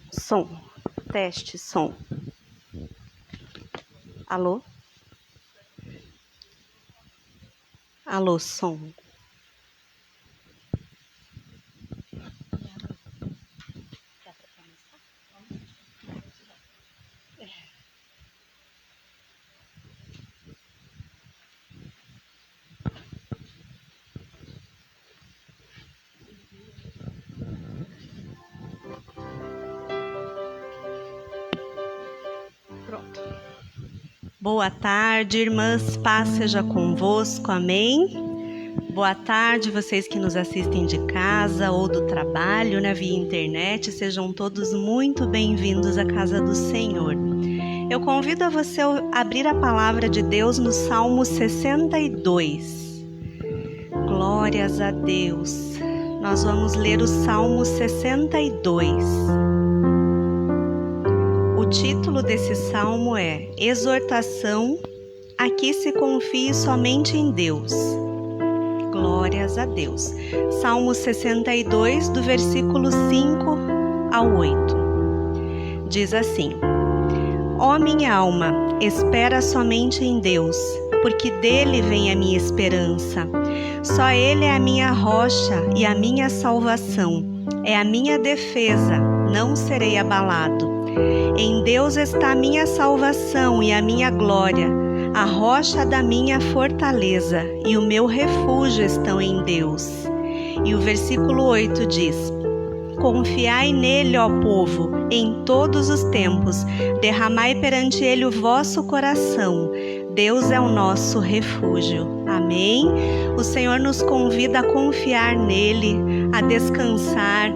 Som. Teste, som. Alô? Alô, som. Pronto. Boa tarde, irmãs, paz seja convosco, amém? Boa tarde, vocês que nos assistem de casa ou do trabalho, via internet, sejam todos muito bem-vindos à casa do Senhor. Eu convido a você a abrir a palavra de Deus no Salmo 62. Glórias a Deus. Nós vamos ler o Salmo 62. O título desse salmo é Exortação a que se confie somente em Deus. Glórias a Deus. Salmo 62, do versículo 5 ao 8. Diz assim: Ó minha alma, espera somente em Deus, porque dele vem a minha esperança. Só ele é a minha rocha e a minha salvação. É a minha defesa, não serei abalado. Em Deus está a minha salvação e a minha glória, a rocha da minha fortaleza e o meu refúgio estão em Deus. E o versículo 8 diz: Confiai nele, ó povo, em todos os tempos, derramai perante ele o vosso coração. Deus é o nosso refúgio. Amém? O Senhor nos convida a confiar nele, a descansar,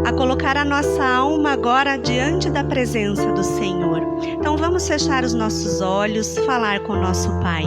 a colocar a nossa alma agora diante da presença do Senhor. Então vamos fechar os nossos olhos, falar com o nosso Pai.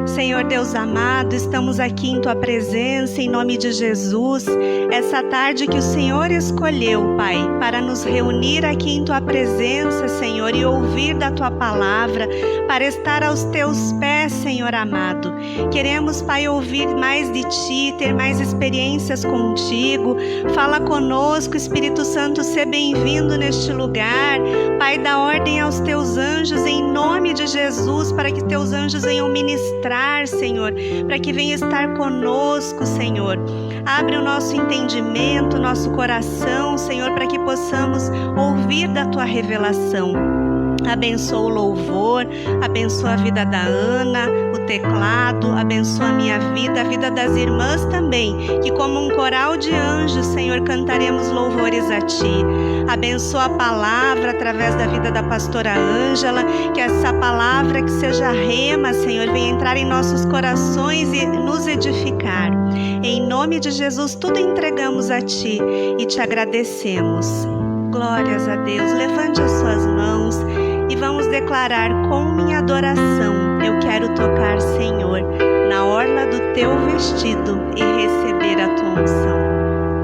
Senhor Deus amado, estamos aqui em Tua presença, em nome de Jesus, essa tarde que o Senhor escolheu, Pai, para nos reunir aqui em Tua presença, Senhor, e ouvir da Tua palavra, para estar aos Teus pés, Senhor amado. Queremos, Pai, ouvir mais de Ti, ter mais experiências contigo. Fala conosco, Espírito Santo, ser bem-vindo neste lugar. Pai, dá ordem aos Teus anjos, em nome de Jesus, para que Teus anjos venham ministrar, Senhor, para que venha estar conosco, Senhor. Abre o nosso entendimento, nosso coração, Senhor, para que possamos ouvir da Tua revelação. Abençoa o louvor, abençoa a vida da Ana, o teclado, abençoa a minha vida, a vida das irmãs também, que como um coral de anjos, Senhor, cantaremos louvores a Ti. Abençoa a palavra através da vida da pastora Ângela, que essa palavra que seja rema, Senhor, venha entrar em nossos corações e nos edificar. Em nome de Jesus, tudo entregamos a Ti e Te agradecemos. Glórias a Deus. Levante as suas mãos e vamos declarar com minha adoração: eu quero tocar, Senhor, na orla do Teu vestido e receber a Tua unção.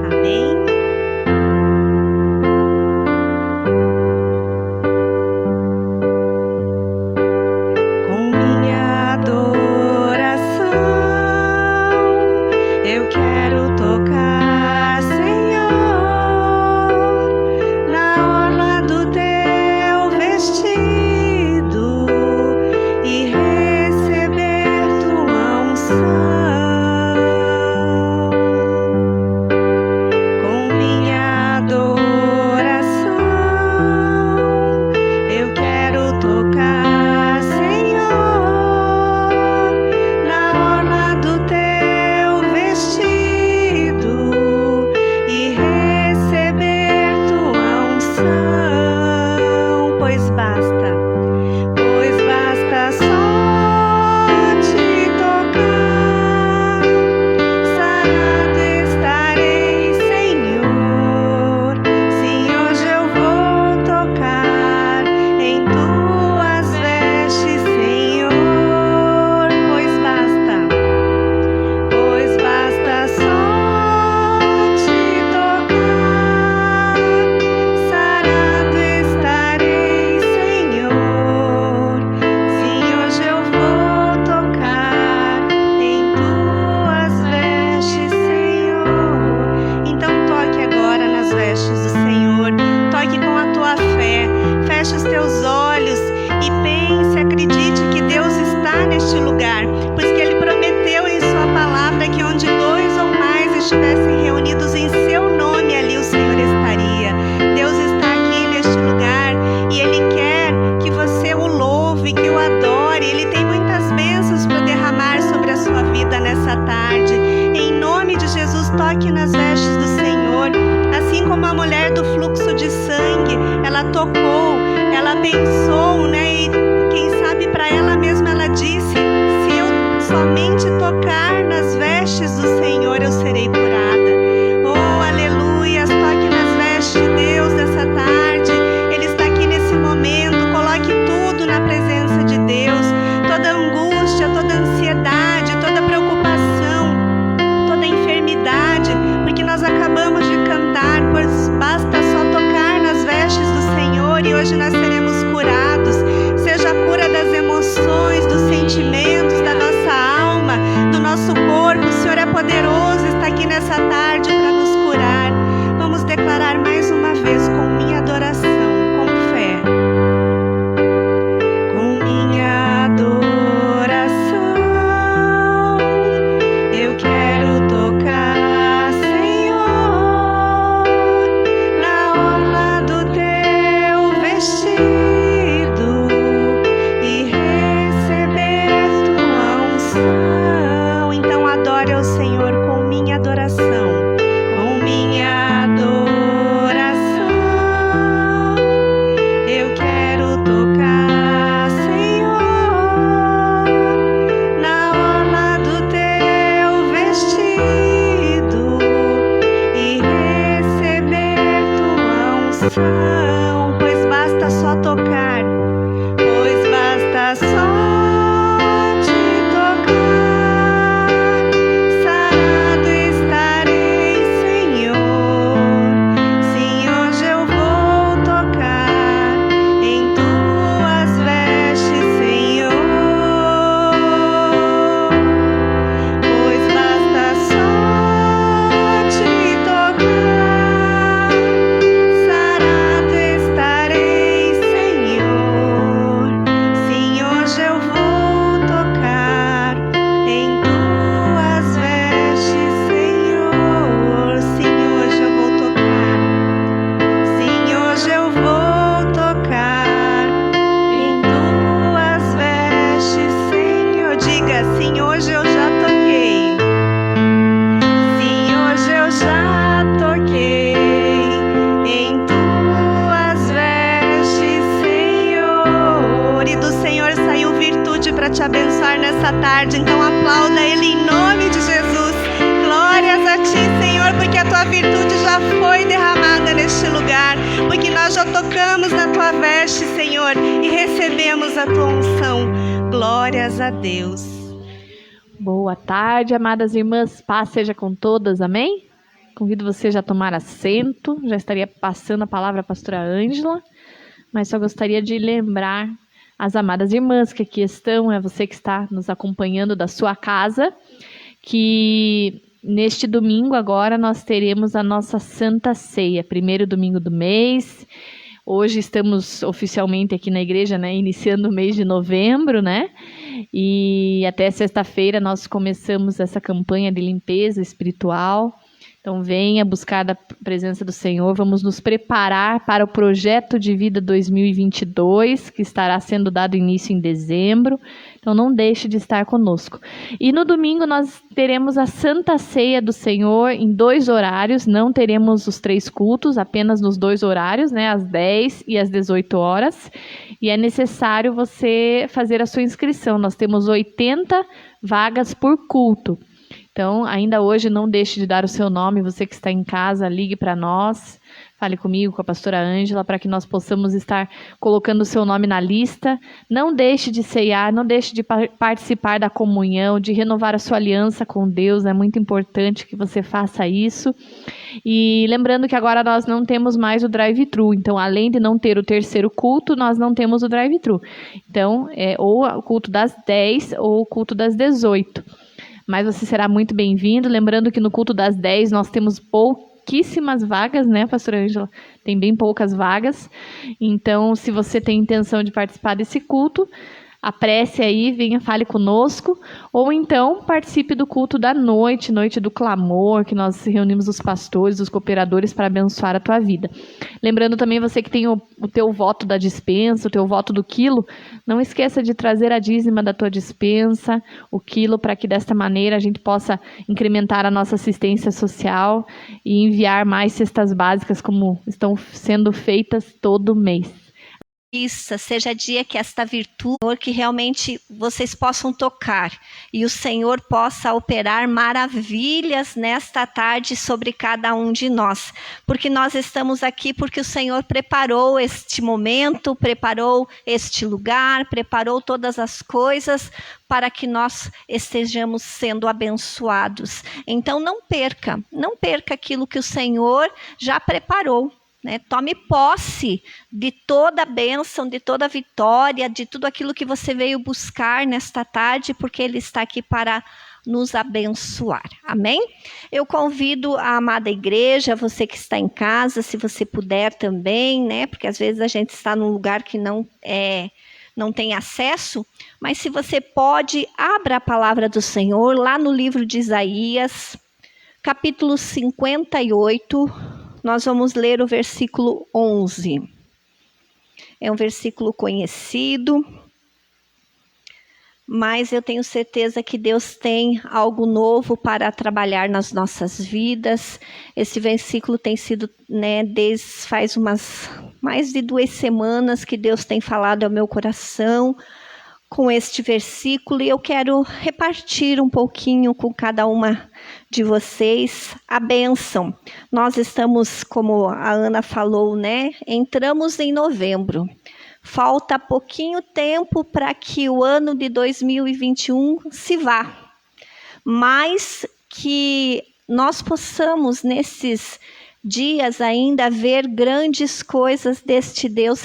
Amém? Com minha adoração, eu quero tocar, Senhor, na orla do Teu vestido e receber Tua unção. Com minha adoração, eu quero tocar, Senhor, na orla do Teu vestido para te abençoar nessa tarde. Então aplauda Ele em nome de Jesus. Glórias a Ti, Senhor, porque a Tua virtude já foi derramada neste lugar, porque nós já tocamos na Tua veste, Senhor, e recebemos a Tua unção. Glórias a Deus. Boa tarde, amadas irmãs. Paz seja com todas, amém? Convido você já a tomar assento. Já estaria passando a palavra à pastora Ângela, mas só gostaria de lembrar as amadas irmãs que aqui estão, é você que está nos acompanhando da sua casa, que neste domingo agora nós teremos a nossa Santa Ceia, primeiro domingo do mês. Hoje estamos oficialmente aqui na igreja, né, iniciando o mês de novembro, né? E até sexta-feira nós começamos essa campanha de limpeza espiritual. Então venha buscar da presença do Senhor, vamos nos preparar para o projeto de vida 2022, que estará sendo dado início em dezembro. Então não deixe de estar conosco. E no domingo nós teremos a Santa Ceia do Senhor em 2 horários, não teremos os 3 cultos, apenas nos 2 horários, né, às 10 e às 18 horas. E é necessário você fazer a sua inscrição, nós temos 80 vagas por culto. Então, ainda hoje, não deixe de dar o seu nome, você que está em casa, ligue para nós, fale comigo, com a pastora Ângela, para que nós possamos estar colocando o seu nome na lista. Não deixe de ceiar, não deixe de participar da comunhão, de renovar a sua aliança com Deus, é muito importante que você faça isso. E lembrando que agora nós não temos mais o drive-thru, então além de não ter o terceiro culto, nós não temos o drive-thru. Então, ou o culto das 10 ou o culto das 18. Mas você será muito bem-vindo. Lembrando que no culto das 10 nós temos pouquíssimas vagas, né, pastora Ângela? Tem bem poucas vagas. Então, se você tem intenção de participar desse culto, apresse aí, venha, fale conosco. Ou então, participe do culto da noite, noite do clamor, que nós reunimos os pastores, os cooperadores para abençoar a tua vida. Lembrando também, você que tem o teu voto da dispensa, o teu voto do quilo, não esqueça de trazer a dízima da tua dispensa, o quilo, para que desta maneira a gente possa incrementar a nossa assistência social e enviar mais cestas básicas, como estão sendo feitas todo mês. Isso, seja dia que esta virtude, que realmente vocês possam tocar e o Senhor possa operar maravilhas nesta tarde sobre cada um de nós, porque nós estamos aqui porque o Senhor preparou este momento, preparou este lugar, preparou todas as coisas para que nós estejamos sendo abençoados. Então não perca aquilo que o Senhor já preparou. Né? Tome posse de toda a bênção, de toda a vitória, de tudo aquilo que você veio buscar nesta tarde, porque Ele está aqui para nos abençoar. Amém? Eu convido a amada igreja, você que está em casa, se você puder também, né? Porque às vezes a gente está num lugar que não tem acesso, mas se você pode, abra a palavra do Senhor lá no livro de Isaías, capítulo 58. Nós vamos ler o versículo 11. É um versículo conhecido, mas eu tenho certeza que Deus tem algo novo para trabalhar nas nossas vidas. Esse versículo tem sido, né, faz mais de 2 semanas que Deus tem falado ao meu coração com este versículo, e eu quero repartir um pouquinho com cada uma de vocês a bênção. Nós estamos, como a Ana falou, né? Entramos em novembro. Falta pouquinho tempo para que o ano de 2021 se vá. Mas que nós possamos, nesses dias ainda, ver grandes coisas deste Deus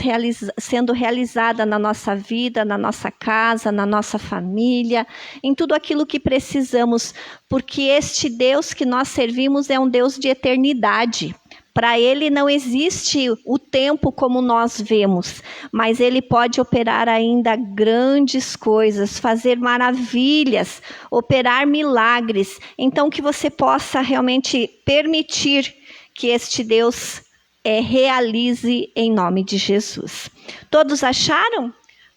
sendo realizada na nossa vida, na nossa casa, na nossa família, em tudo aquilo que precisamos, porque este Deus que nós servimos é um Deus de eternidade. Para Ele não existe o tempo como nós vemos, mas Ele pode operar ainda grandes coisas, fazer maravilhas, operar milagres. Então que você possa realmente permitir que este Deus realize em nome de Jesus. Todos acharam?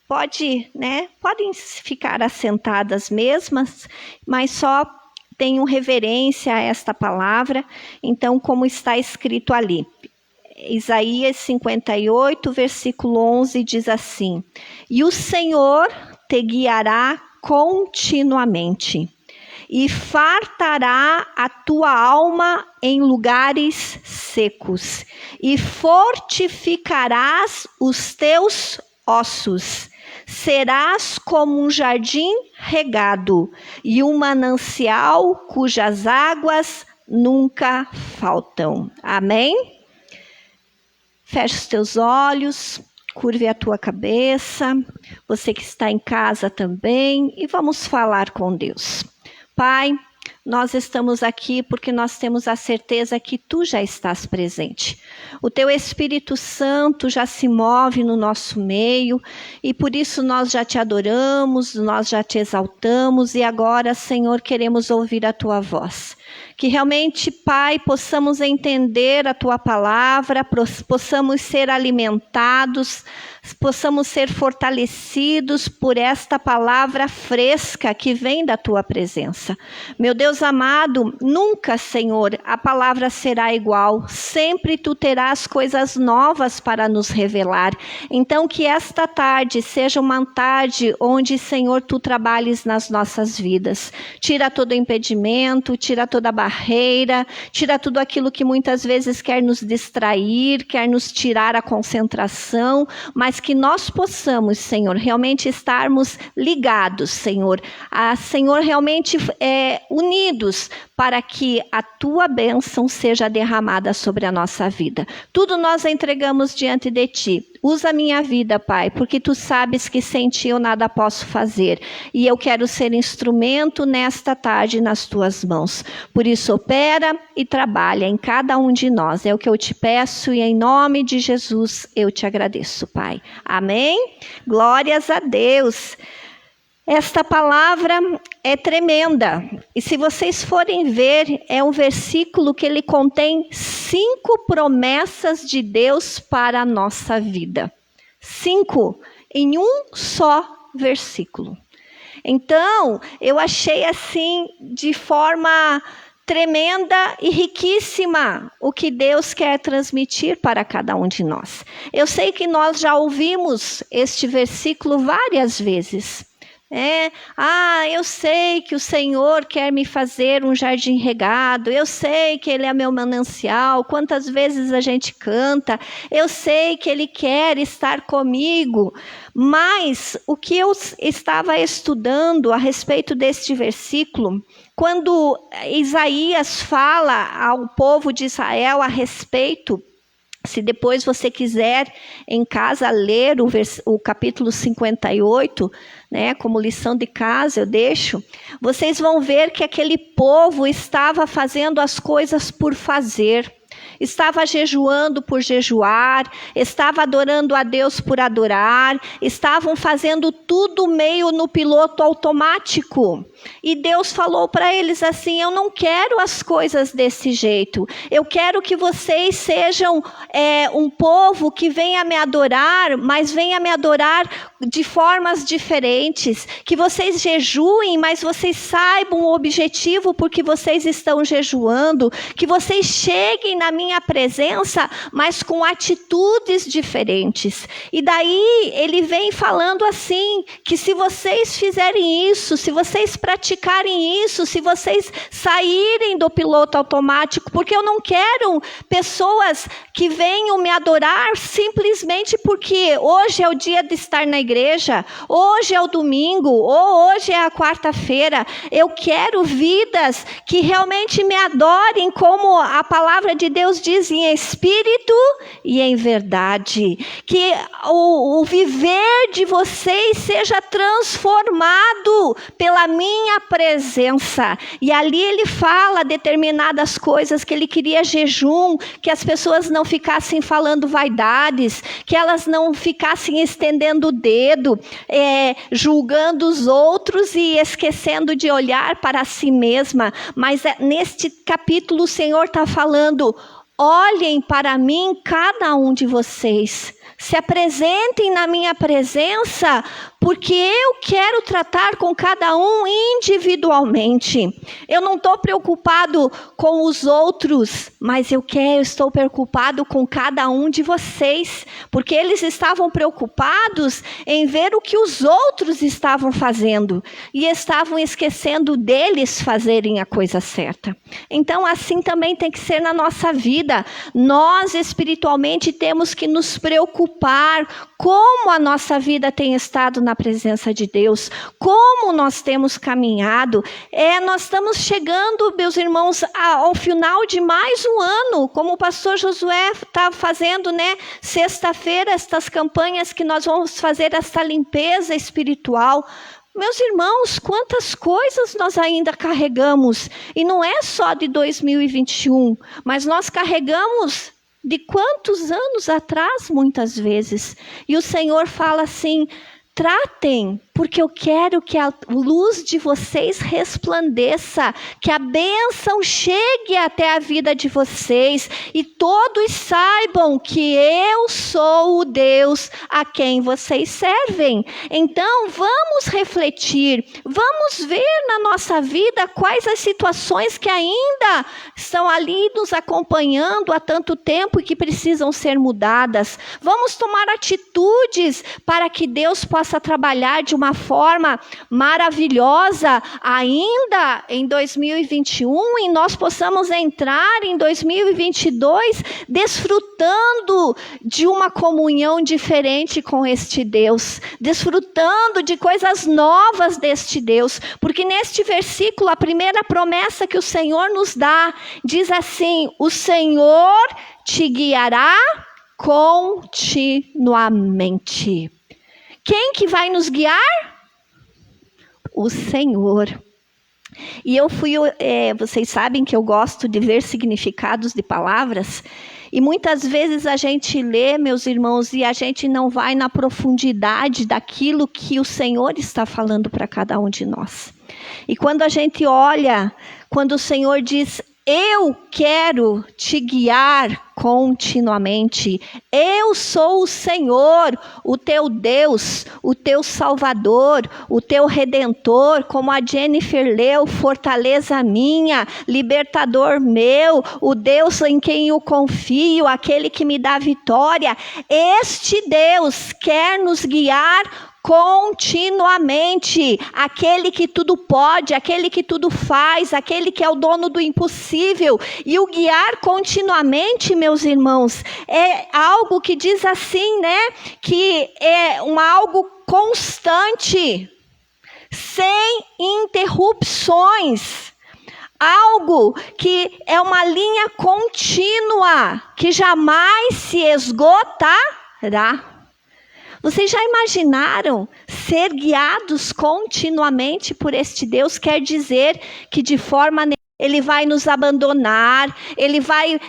Podem ficar assentadas mesmas, mas só tenham reverência a esta palavra. Então, como está escrito ali, Isaías 58, versículo 11, diz assim: E o Senhor te guiará continuamente e fartará a tua alma em lugares secos e fortificarás os teus ossos. Serás como um jardim regado e um manancial cujas águas nunca faltam. Amém? Feche os teus olhos, curve a tua cabeça, você que está em casa também, e vamos falar com Deus. Pai, nós estamos aqui porque nós temos a certeza que Tu já estás presente. O Teu Espírito Santo já se move no nosso meio e por isso nós já Te adoramos, nós já Te exaltamos e agora, Senhor, queremos ouvir a Tua voz. Que realmente, Pai, possamos entender a Tua palavra, possamos ser alimentados, possamos ser fortalecidos por esta palavra fresca que vem da Tua presença. Meu Deus amado, nunca, Senhor, a palavra será igual. Sempre Tu terás coisas novas para nos revelar. Então, que esta tarde seja uma tarde onde, Senhor, Tu trabalhes nas nossas vidas. Tira todo impedimento, tira toda barreira, tira tudo aquilo que muitas vezes quer nos distrair, quer nos tirar a concentração, mas que nós possamos, Senhor, realmente estarmos ligados, Senhor, Senhor, realmente unidos para que a Tua bênção seja derramada sobre a nossa vida. Tudo nós entregamos diante de Ti. Usa a minha vida, Pai, porque Tu sabes que sem Ti eu nada posso fazer. E eu quero ser instrumento nesta tarde nas Tuas mãos. Por isso, opera e trabalha em cada um de nós. É o que eu Te peço e em nome de Jesus eu Te agradeço, Pai. Amém? Glórias a Deus. Esta palavra é tremenda. E se vocês forem ver, é um versículo que ele contém 5 promessas de Deus para a nossa vida. 5 em um só versículo. Então, eu achei assim, de forma tremenda e riquíssima o que Deus quer transmitir para cada um de nós. Eu sei que nós já ouvimos este versículo várias vezes. Eu sei que o Senhor quer me fazer um jardim regado, eu sei que Ele é meu manancial, quantas vezes a gente canta, eu sei que Ele quer estar comigo, mas o que eu estava estudando a respeito deste versículo, quando Isaías fala ao povo de Israel a respeito, se depois você quiser em casa ler o capítulo 58, como lição de casa eu deixo, vocês vão ver que aquele povo estava fazendo as coisas por fazer. Estava jejuando por jejuar, estava adorando a Deus por adorar, estavam fazendo tudo meio no piloto automático. E Deus falou para eles assim: eu não quero as coisas desse jeito, eu quero que vocês sejam um povo que venha me adorar, mas venha me adorar de formas diferentes, que vocês jejuem, mas vocês saibam o objetivo porque vocês estão jejuando, que vocês cheguem na minha presença, mas com atitudes diferentes. E daí ele vem falando assim, que se vocês fizerem isso, se vocês praticarem isso, se vocês saírem do piloto automático, porque eu não quero pessoas que venham me adorar simplesmente porque hoje é o dia de estar na igreja, hoje é o domingo, ou hoje é a quarta-feira. Eu quero vidas que realmente me adorem, como a palavra de Deus diz, em espírito e em verdade. Que o viver de vocês seja transformado pela minha presença. E ali ele fala determinadas coisas, que ele queria jejum, que as pessoas não ficassem falando vaidades, que elas não ficassem estendendo o dedo, julgando os outros e esquecendo de olhar para si mesma. Mas neste capítulo o Senhor está falando: olhem para mim, cada um de vocês. se apresentem na minha presença, porque eu quero tratar com cada um individualmente. Eu não estou preocupado com os outros, mas eu estou preocupado com cada um de vocês, porque eles estavam preocupados em ver o que os outros estavam fazendo e estavam esquecendo deles fazerem a coisa certa. Então, assim também tem que ser na nossa vida. Nós espiritualmente temos que nos preocupar como a nossa vida tem estado na presença de Deus, como nós temos caminhado. Nós estamos chegando, meus irmãos, ao final de mais um ano, como o pastor Josué está fazendo, né? Sexta-feira, estas campanhas que nós vamos fazer, esta limpeza espiritual. Meus irmãos, quantas coisas nós ainda carregamos, e não é só de 2021, mas nós carregamos de quantos anos atrás, muitas vezes. E o Senhor fala assim: tratem, porque eu quero que a luz de vocês resplandeça, que a bênção chegue até a vida de vocês, e todos saibam que eu sou o Deus a quem vocês servem. Então, vamos refletir, vamos ver na nossa vida quais as situações que ainda estão ali nos acompanhando há tanto tempo e que precisam ser mudadas. Vamos tomar atitudes para que Deus possa trabalhar de uma forma maravilhosa ainda em 2021, e nós possamos entrar em 2022 desfrutando de uma comunhão diferente com este Deus, desfrutando de coisas novas deste Deus, porque neste versículo a primeira promessa que o Senhor nos dá diz assim: o Senhor te guiará continuamente. Quem que vai nos guiar? O Senhor. E eu vocês sabem que eu gosto de ver significados de palavras, e muitas vezes a gente lê, meus irmãos, e a gente não vai na profundidade daquilo que o Senhor está falando para cada um de nós. E quando a gente olha, quando o Senhor diz: eu quero te guiar continuamente. Eu sou o Senhor, o teu Deus, o teu Salvador, o teu Redentor, como a Jennifer leu, fortaleza minha, libertador meu, o Deus em quem eu confio, aquele que me dá vitória. Este Deus quer nos guiar continuamente, aquele que tudo pode, aquele que tudo faz, aquele que é o dono do impossível. E o guiar continuamente, meus irmãos, é algo que diz assim, né, que é algo constante, sem interrupções, algo que é uma linha contínua, que jamais se esgotará. Vocês já imaginaram ser guiados continuamente por este Deus? Quer dizer que de forma nenhuma Ele vai nos abandonar, Ele vai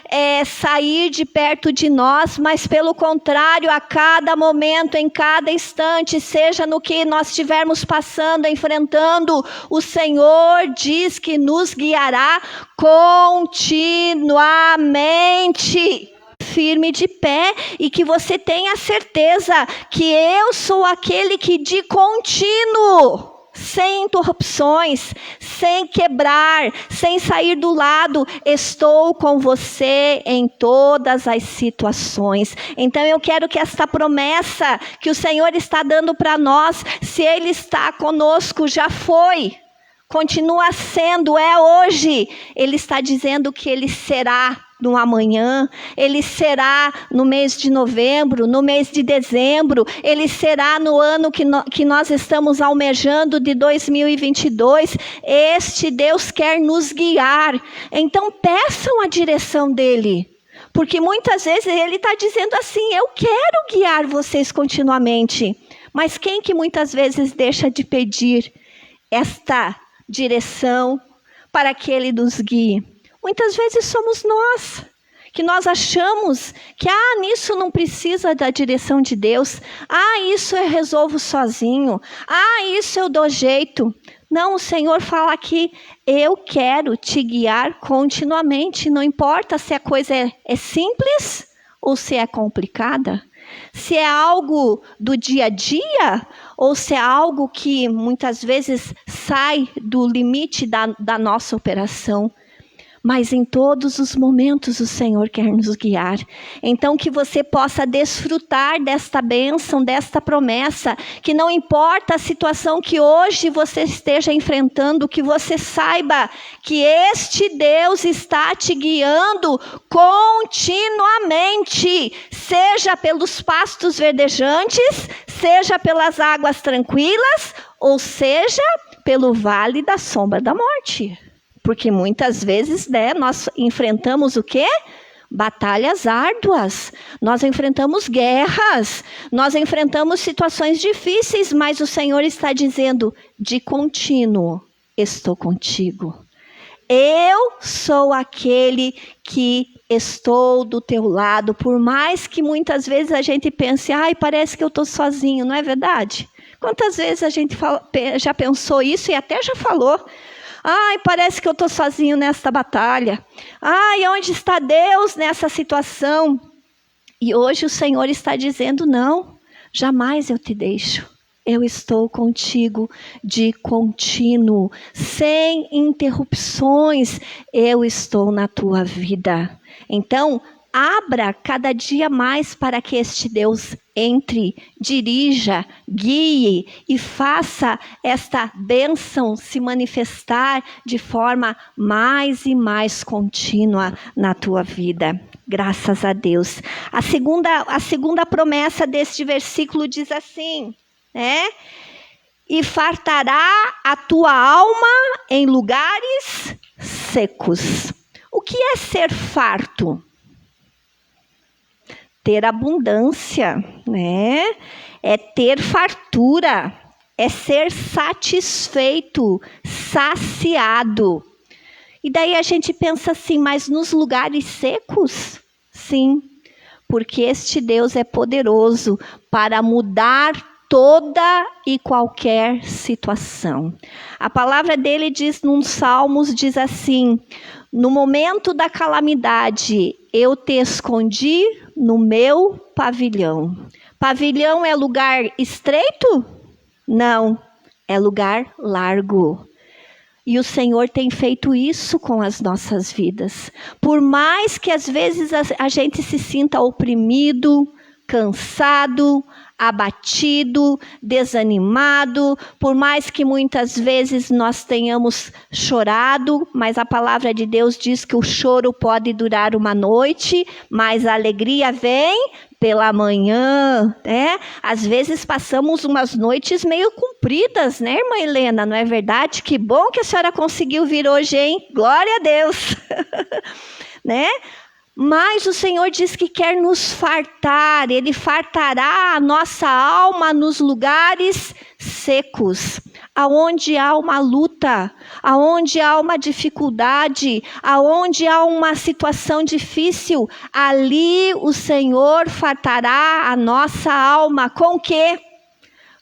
sair de perto de nós, mas pelo contrário, a cada momento, em cada instante, seja no que nós estivermos passando, enfrentando, o Senhor diz que nos guiará continuamente. Firme de pé, e que você tenha certeza que eu sou aquele que de contínuo, sem interrupções, sem quebrar, sem sair do lado, estou com você em todas as situações. Então eu quero que esta promessa que o Senhor está dando para nós, se Ele está conosco, já foi, continua sendo, é hoje. Ele está dizendo que Ele será no amanhã, Ele será no mês de novembro, no mês de dezembro, Ele será no ano que nós estamos almejando, de 2022. Este Deus quer nos guiar. Então peçam a direção dEle, porque muitas vezes Ele está dizendo assim: eu quero guiar vocês continuamente. Mas quem que muitas vezes deixa de pedir esta direção para que Ele nos guie? Muitas vezes somos nós, que nós achamos que nisso não precisa da direção de Deus, isso eu resolvo sozinho, isso eu dou jeito. Não, o Senhor fala aqui: eu quero te guiar continuamente, não importa se a coisa é simples ou se é complicada. Se é algo do dia a dia, ou se é algo que muitas vezes sai do limite da nossa operação. Mas em todos os momentos o Senhor quer nos guiar. Então que você possa desfrutar desta bênção, desta promessa, que não importa a situação que hoje você esteja enfrentando, que você saiba que este Deus está te guiando continuamente, seja pelos pastos verdejantes, seja pelas águas tranquilas, ou seja pelo vale da sombra da morte. Porque muitas vezes, nós enfrentamos o quê? Batalhas árduas, nós enfrentamos guerras, nós enfrentamos situações difíceis, mas o Senhor está dizendo, de contínuo, estou contigo. Eu sou aquele que estou do teu lado, por mais que muitas vezes a gente pense, parece que eu estou sozinho, não é verdade? Quantas vezes a gente já pensou isso e até já falou? Parece que eu estou sozinho nesta batalha. Onde está Deus nessa situação? E hoje o Senhor está dizendo, não, jamais eu te deixo. Eu estou contigo de contínuo, sem interrupções, eu estou na tua vida. Então, abra cada dia mais para que este Deus entre, dirija, guie e faça esta bênção se manifestar de forma mais e mais contínua na tua vida. Graças a Deus. A segunda promessa deste versículo diz assim, e fartará a tua alma em lugares secos. O que é ser farto? Ter abundância, é ter fartura, é ser satisfeito, saciado. E daí a gente pensa assim, mas nos lugares secos? Sim, porque este Deus é poderoso para mudar toda e qualquer situação. A palavra dele diz nos Salmos, diz assim, no momento da calamidade, eu te escondi no meu pavilhão. Pavilhão é lugar estreito? Não, é lugar largo. E o Senhor tem feito isso com as nossas vidas. Por mais que às vezes a gente se sinta oprimido, cansado, abatido, desanimado, por mais que muitas vezes nós tenhamos chorado, mas a palavra de Deus diz que o choro pode durar uma noite, mas a alegria vem pela manhã, Às vezes passamos umas noites meio compridas, irmã Helena, não é verdade? Que bom que a senhora conseguiu vir hoje, hein? Glória a Deus! Mas o Senhor diz que quer nos fartar, Ele fartará a nossa alma nos lugares secos, aonde há uma luta, aonde há uma dificuldade, aonde há uma situação difícil, ali o Senhor fartará a nossa alma com o quê?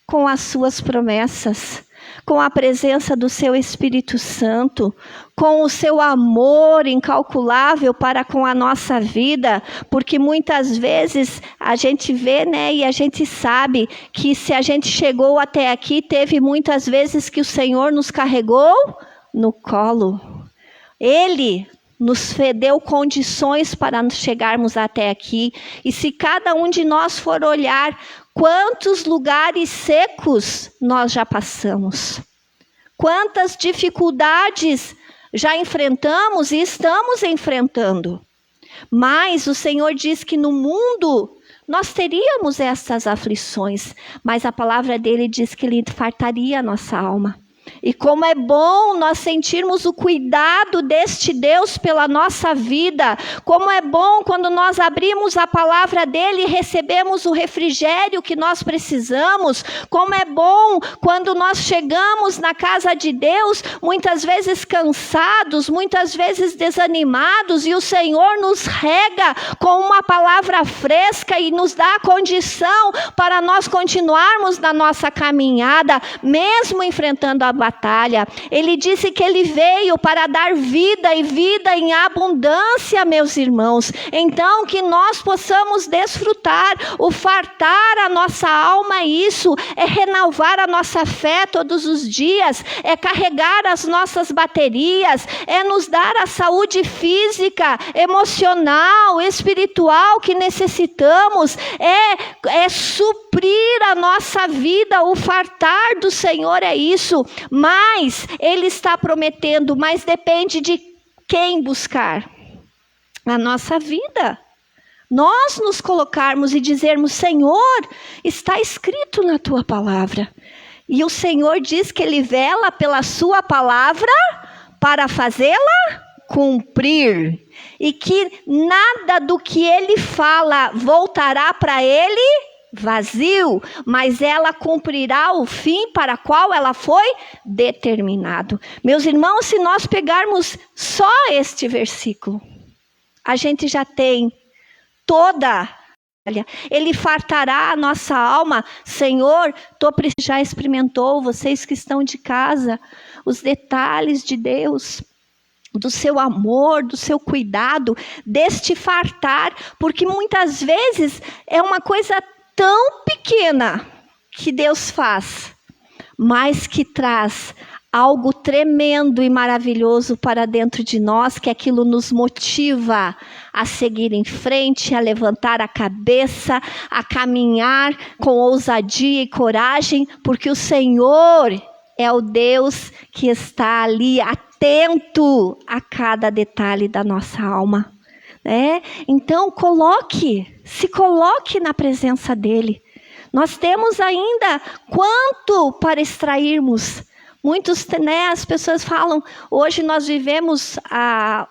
Com as suas promessas, com a presença do seu Espírito Santo, com o seu amor incalculável para com a nossa vida, porque muitas vezes a gente vê, e a gente sabe que se a gente chegou até aqui, teve muitas vezes que o Senhor nos carregou no colo. Ele nos deu condições para nos chegarmos até aqui, e se cada um de nós for olhar, quantos lugares secos nós já passamos? Quantas dificuldades já enfrentamos e estamos enfrentando? Mas o Senhor diz que no mundo nós teríamos essas aflições, mas a palavra dele diz que Ele fartaria a nossa alma. E como é bom nós sentirmos o cuidado deste Deus pela nossa vida. Como é bom quando nós abrimos a palavra dele e recebemos o refrigério que nós precisamos. Como é bom quando nós chegamos na casa de Deus, muitas vezes cansados, muitas vezes desanimados, e o Senhor nos rega com uma palavra fresca e nos dá a condição para nós continuarmos na nossa caminhada, mesmo enfrentando a batalha. batalha. Ele disse que ele veio para dar vida e vida em abundância, meus irmãos. Então, que nós possamos desfrutar, o fartar a nossa alma, isso é renovar a nossa fé todos os dias, é carregar as nossas baterias, é nos dar a saúde física, emocional, espiritual que necessitamos, é suprir a nossa vida. O fartar do Senhor é isso, mas Ele está prometendo, mas depende de quem buscar a nossa vida. Nós nos colocarmos e dizermos: Senhor, está escrito na Tua palavra. E o Senhor diz que Ele vela pela Sua palavra para fazê-la cumprir. E que nada do que Ele fala voltará para Ele vazio, mas ela cumprirá o fim para qual ela foi determinado. Meus irmãos, se nós pegarmos só este versículo, a gente já tem toda. Ele fartará a nossa alma. Senhor, já experimentou, vocês que estão de casa, os detalhes de Deus, do seu amor, do seu cuidado, deste fartar, porque muitas vezes é uma coisa tão pequena que Deus faz, mas que traz algo tremendo e maravilhoso para dentro de nós, que aquilo nos motiva a seguir em frente, a levantar a cabeça, a caminhar com ousadia e coragem, porque o Senhor é o Deus que está ali atento a cada detalhe da nossa alma. Então se coloque na presença dele. Nós temos ainda quanto para extrairmos. As pessoas falam, hoje nós vivemos, a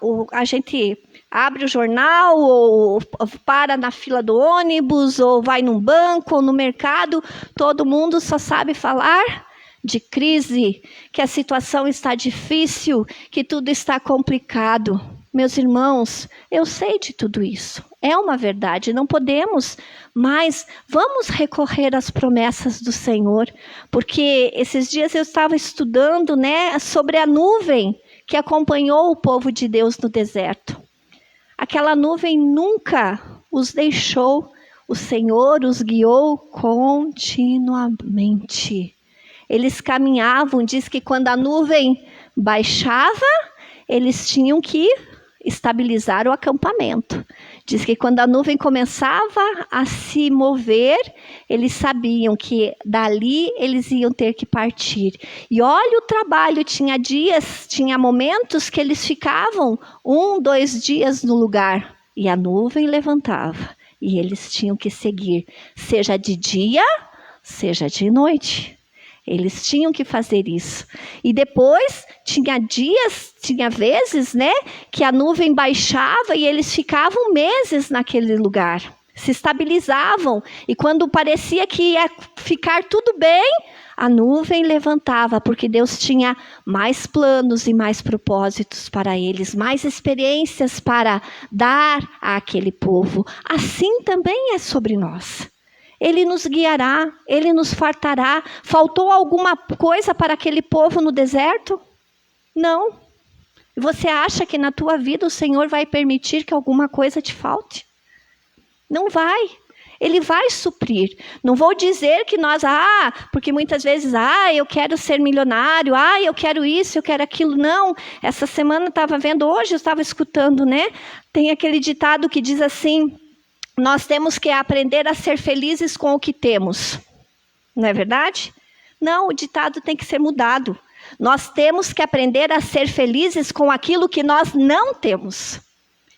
gente abre o jornal, ou para na fila do ônibus, ou vai num banco, ou no mercado, todo mundo só sabe falar de crise, que a situação está difícil, que tudo está complicado. Meus irmãos, eu sei de tudo isso, é uma verdade, não podemos, mas vamos recorrer às promessas do Senhor, porque esses dias eu estava estudando, sobre a nuvem que acompanhou o povo de Deus no deserto. Aquela nuvem nunca os deixou, o Senhor os guiou continuamente. Eles caminhavam, diz que quando a nuvem baixava, eles tinham que estabilizar o acampamento. Diz que quando a nuvem começava a se mover, eles sabiam que dali eles iam ter que partir. E olha o trabalho, tinha momentos que eles ficavam 1, 2 dias no lugar. E a nuvem levantava. E eles tinham que seguir, seja de dia, seja de noite. Eles tinham que fazer isso. E depois, tinha vezes, que a nuvem baixava e eles ficavam meses naquele lugar. Se estabilizavam. E quando parecia que ia ficar tudo bem, a nuvem levantava, porque Deus tinha mais planos e mais propósitos para eles, mais experiências para dar àquele povo. Assim também é sobre nós. Ele nos guiará, Ele nos fartará. Faltou alguma coisa para aquele povo no deserto? Não. Você acha que na tua vida o Senhor vai permitir que alguma coisa te falte? Não vai. Ele vai suprir. Não vou dizer que nós, porque muitas vezes, eu quero ser milionário, eu quero isso, eu quero aquilo. Não. Essa semana eu estava vendo, hoje eu estava escutando, Tem aquele ditado que diz assim: nós temos que aprender a ser felizes com o que temos. Não é verdade? Não, o ditado tem que ser mudado. Nós temos que aprender a ser felizes com aquilo que nós não temos.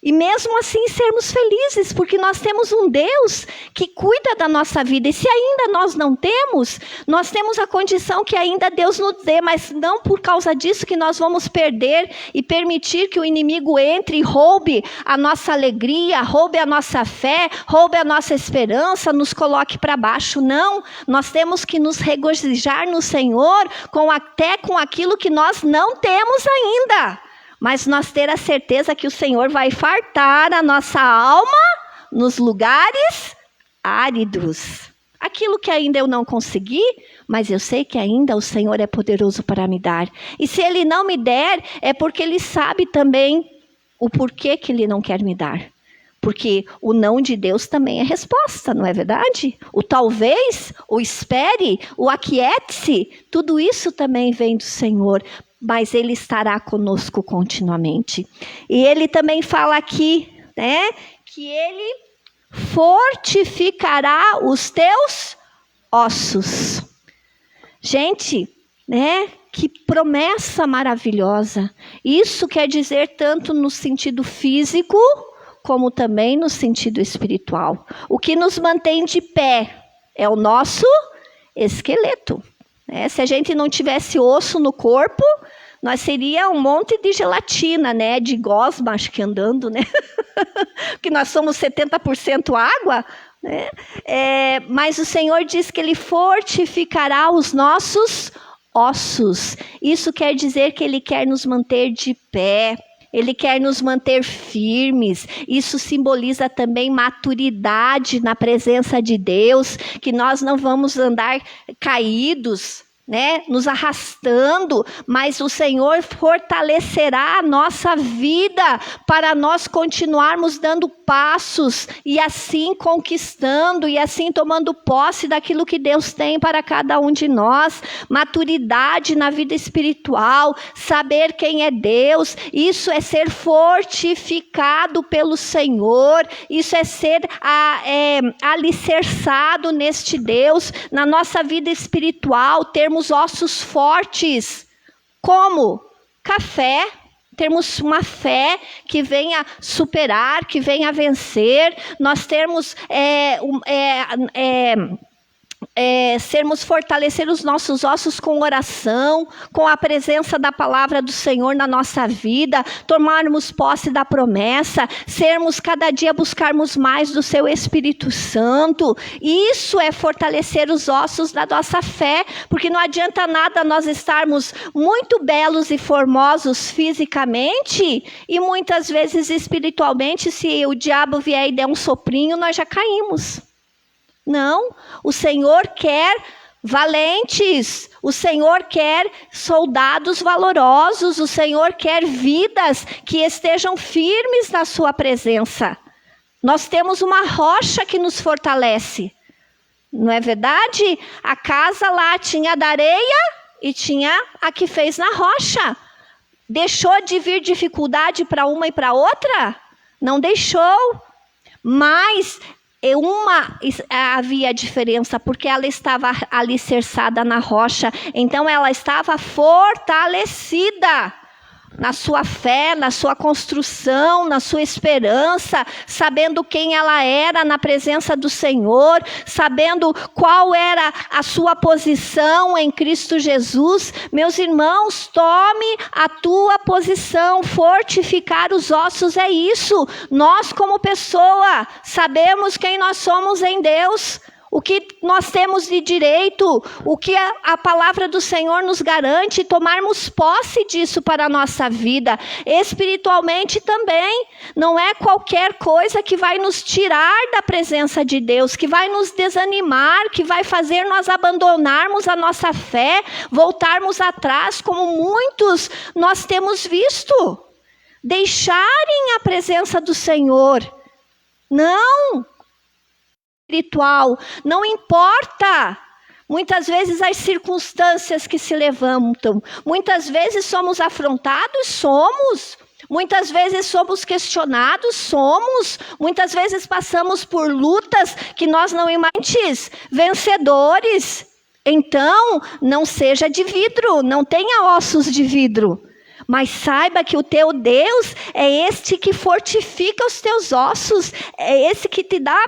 E mesmo assim sermos felizes, porque nós temos um Deus que cuida da nossa vida. E se ainda nós não temos, nós temos a condição que ainda Deus nos dê, mas não por causa disso que nós vamos perder e permitir que o inimigo entre e roube a nossa alegria, roube a nossa fé, roube a nossa esperança, nos coloque para baixo. Não, nós temos que nos regozijar no Senhor até com aquilo que nós não temos ainda. Mas nós ter a certeza que o Senhor vai fartar a nossa alma nos lugares áridos. Aquilo que ainda eu não consegui, mas eu sei que ainda o Senhor é poderoso para me dar. E se Ele não me der, é porque Ele sabe também o porquê que Ele não quer me dar. Porque o não de Deus também é resposta, não é verdade? O talvez, o espere, o aquiete-se, tudo isso também vem do Senhor. Mas Ele estará conosco continuamente. E Ele também fala aqui, né, que Ele fortificará os teus ossos. Gente, né? Que promessa maravilhosa. Isso quer dizer tanto no sentido físico, como também no sentido espiritual. O que nos mantém de pé é o nosso esqueleto. Né? Se a gente não tivesse osso no corpo, nós seria um monte de gelatina, né? De gosma, acho que andando, né? Porque nós somos 70% água, né? Mas o Senhor diz que Ele fortificará os nossos ossos. Isso quer dizer que Ele quer nos manter de pé. Ele quer nos manter firmes. Isso simboliza também maturidade na presença de Deus, que nós não vamos andar caídos, né, nos arrastando, mas o Senhor fortalecerá a nossa vida para nós continuarmos dando passos e assim conquistando e assim tomando posse daquilo que Deus tem para cada um de nós. Maturidade na vida espiritual, saber quem é Deus, isso é ser fortificado pelo Senhor, isso é ser alicerçado neste Deus, na nossa vida espiritual, termos ossos fortes. Como? Café. Termos uma fé que venha superar, que venha vencer. Nós termos fortalecer os nossos ossos com oração, com a presença da palavra do Senhor na nossa vida, tomarmos posse da promessa, sermos cada dia buscarmos mais do seu Espírito Santo. Isso é fortalecer os ossos da nossa fé, porque não adianta nada nós estarmos muito belos e formosos fisicamente e muitas vezes espiritualmente, se o diabo vier e der um soprinho, nós já caímos. Não, o Senhor quer valentes, o Senhor quer soldados valorosos, o Senhor quer vidas que estejam firmes na sua presença. Nós temos uma rocha que nos fortalece, não é verdade? A casa lá tinha da areia e tinha a que fez na rocha. Deixou de vir dificuldade para uma e para outra? Não deixou, mas havia diferença, porque ela estava alicerçada na rocha, então ela estava fortalecida na sua fé, na sua construção, na sua esperança, sabendo quem ela era na presença do Senhor, sabendo qual era a sua posição em Cristo Jesus. Meus irmãos, tome a tua posição. Fortificar os ossos é isso. Nós, como pessoa, sabemos quem nós somos em Deus, o que nós temos de direito, o que a palavra do Senhor nos garante, tomarmos posse disso para a nossa vida. Espiritualmente também, não é qualquer coisa que vai nos tirar da presença de Deus, que vai nos desanimar, que vai fazer nós abandonarmos a nossa fé, voltarmos atrás, como muitos nós temos visto, deixarem a presença do Senhor. Não! Espiritual, não importa muitas vezes as circunstâncias que se levantam, muitas vezes somos afrontados, muitas vezes somos questionados, muitas vezes passamos por lutas que nós não imaginamos, vencedores. Então, não seja de vidro, não tenha ossos de vidro, mas saiba que o teu Deus é este que fortifica os teus ossos, é esse que te dá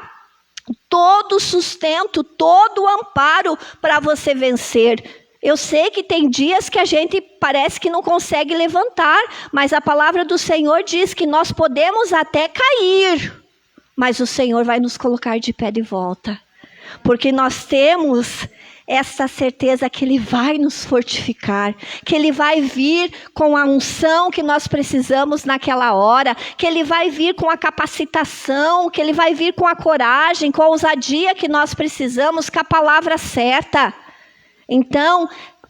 todo o sustento, todo o amparo para você vencer. Eu sei que tem dias que a gente parece que não consegue levantar, mas a palavra do Senhor diz que nós podemos até cair, mas o Senhor vai nos colocar de pé de volta, porque nós temos essa certeza que Ele vai nos fortificar, que Ele vai vir com a unção que nós precisamos naquela hora, que Ele vai vir com a capacitação, que Ele vai vir com a coragem, com a ousadia que nós precisamos, com a palavra certa. Então,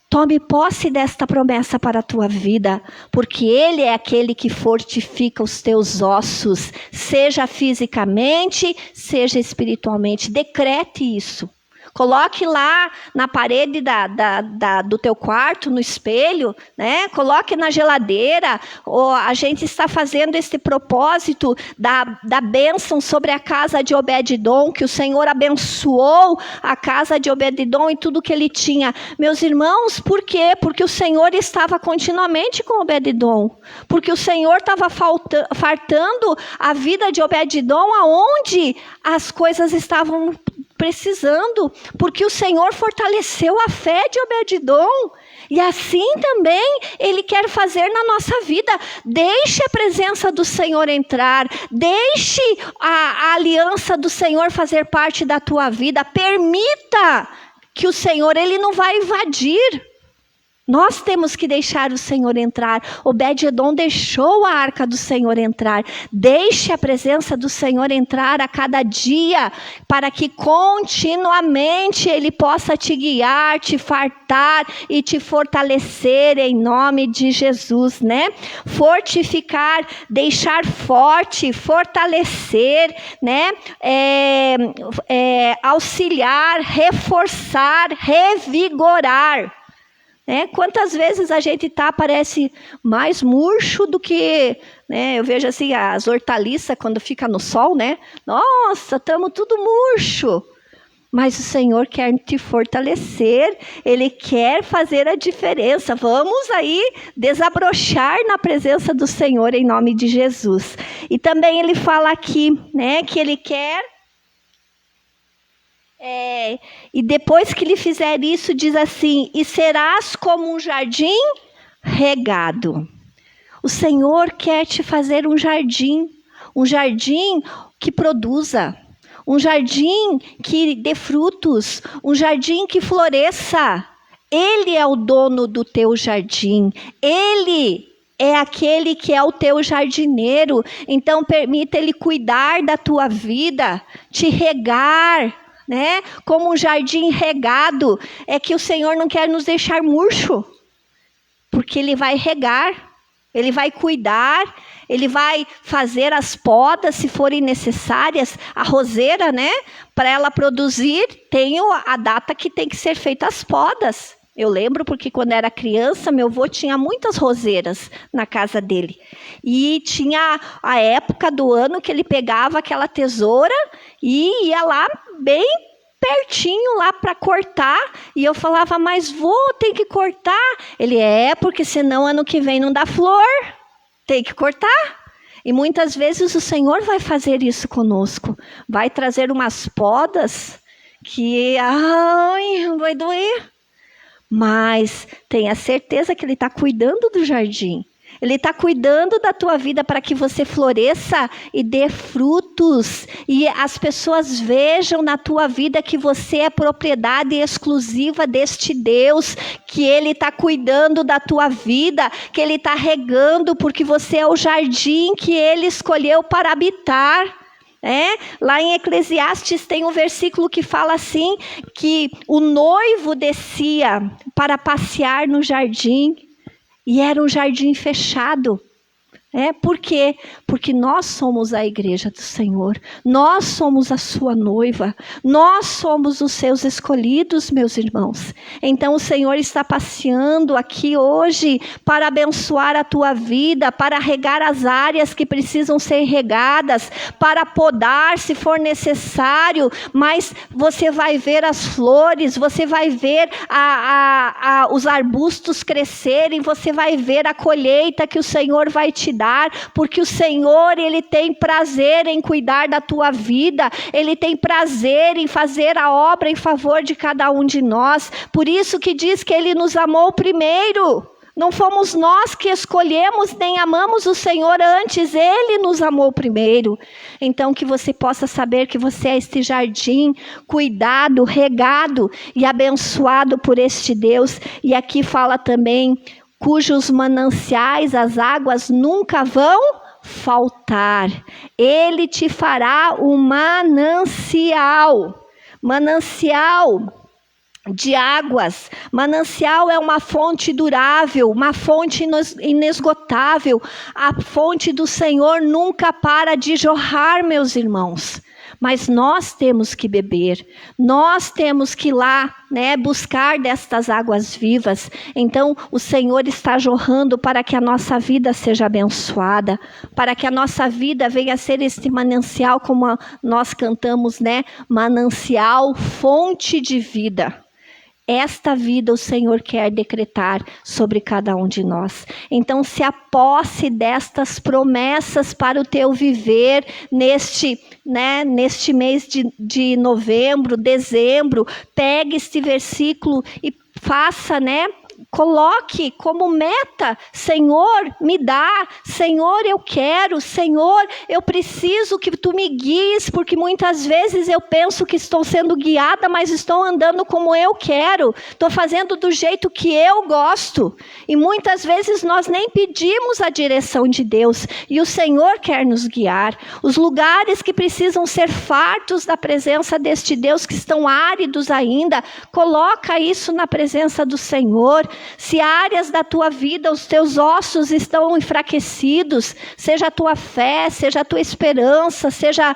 tome posse desta promessa para a tua vida, porque Ele é aquele que fortifica os teus ossos, seja fisicamente, seja espiritualmente. Decrete isso. Coloque lá na parede do teu quarto, no espelho, né? Coloque na geladeira. A gente está fazendo esse propósito da bênção sobre a casa de Obed-edom, que o Senhor abençoou a casa de Obed-edom e tudo que ele tinha. Meus irmãos, por quê? Porque o Senhor estava continuamente com Obed-edom. Porque o Senhor estava fartando a vida de Obed-edom aonde as coisas estavam precisando, porque o Senhor fortaleceu a fé de Obed-edom, e assim também Ele quer fazer na nossa vida. Deixe a presença do Senhor entrar, deixe a aliança do Senhor fazer parte da tua vida, permita que o Senhor, Ele não vai invadir. Nós temos que deixar o Senhor entrar. Obed-edom deixou a arca do Senhor entrar. Deixe a presença do Senhor entrar a cada dia, para que continuamente Ele possa te guiar, te fartar e te fortalecer em nome de Jesus, né? Fortificar, deixar forte, fortalecer, né? Auxiliar, reforçar, revigorar. Quantas vezes a gente parece mais murcho do que, né? Eu vejo assim, as hortaliças quando fica no sol, né? Nossa, estamos tudo murcho. Mas o Senhor quer te fortalecer, Ele quer fazer a diferença. Vamos aí desabrochar na presença do Senhor em nome de Jesus. E também Ele fala aqui, né, que Ele quer... e depois que Ele fizer isso, diz assim: e serás como um jardim regado. O Senhor quer te fazer um jardim que produza, um jardim que dê frutos, um jardim que floresça. Ele é o dono do teu jardim, Ele é aquele que é o teu jardineiro. Então permita Ele cuidar da tua vida, te regar, né? Como um jardim regado. É que o Senhor não quer nos deixar murcho, porque Ele vai regar, Ele vai cuidar, Ele vai fazer as podas se forem necessárias. A roseira, né? Para ela produzir, tem a data que tem que ser feitas as podas. Eu lembro porque quando era criança, meu avô tinha muitas roseiras na casa dele. E tinha a época do ano que ele pegava aquela tesoura e ia lá bem pertinho lá para cortar. E eu falava, mas vô, tem que cortar? Ele, porque senão ano que vem não dá flor. Tem que cortar. E muitas vezes o Senhor vai fazer isso conosco. Vai trazer umas podas que, vai doer. Mas tenha certeza que Ele está cuidando do jardim. Ele está cuidando da tua vida para que você floresça e dê frutos. E as pessoas vejam na tua vida que você é propriedade exclusiva deste Deus. Que Ele está cuidando da tua vida. Que Ele está regando, porque você é o jardim que Ele escolheu para habitar. Lá em Eclesiastes tem um versículo que fala assim, que o noivo descia para passear no jardim, e era um jardim fechado. Por quê? Porque nós somos a igreja do Senhor, nós somos a sua noiva, nós somos os seus escolhidos, meus irmãos. Então o Senhor está passeando aqui hoje para abençoar a tua vida, para regar as áreas que precisam ser regadas, para podar se for necessário, mas você vai ver as flores, você vai ver os arbustos crescerem, você vai ver a colheita que o Senhor vai te dar, porque o Senhor, Ele tem prazer em cuidar da tua vida, Ele tem prazer em fazer a obra em favor de cada um de nós. Por isso que diz que Ele nos amou primeiro. Não fomos nós que escolhemos nem amamos o Senhor antes, Ele nos amou primeiro. Então que você possa saber que você é este jardim, cuidado, regado e abençoado por este Deus. E aqui fala também, cujos mananciais, as águas nunca vão faltar. Ele te fará um manancial de águas. Manancial é uma fonte durável, uma fonte inesgotável. A fonte do Senhor nunca para de jorrar, meus irmãos. Mas nós temos que beber, nós temos que ir lá, buscar destas águas vivas. Então o Senhor está jorrando para que a nossa vida seja abençoada, para que a nossa vida venha a ser este manancial, como nós cantamos, manancial, fonte de vida. Esta vida o Senhor quer decretar sobre cada um de nós. Então se aposse destas promessas para o teu viver neste mês de novembro, dezembro. Pegue este versículo e faça, coloque como meta: Senhor, me dá, Senhor, eu quero, Senhor, eu preciso que tu me guies, porque muitas vezes eu penso que estou sendo guiada, mas estou andando como eu quero, estou fazendo do jeito que eu gosto, e muitas vezes nós nem pedimos a direção de Deus, e o Senhor quer nos guiar. Os lugares que precisam ser fartos da presença deste Deus, que estão áridos ainda, coloca isso na presença do Senhor. Se áreas da tua vida, os teus ossos estão enfraquecidos, seja a tua fé, seja a tua esperança, seja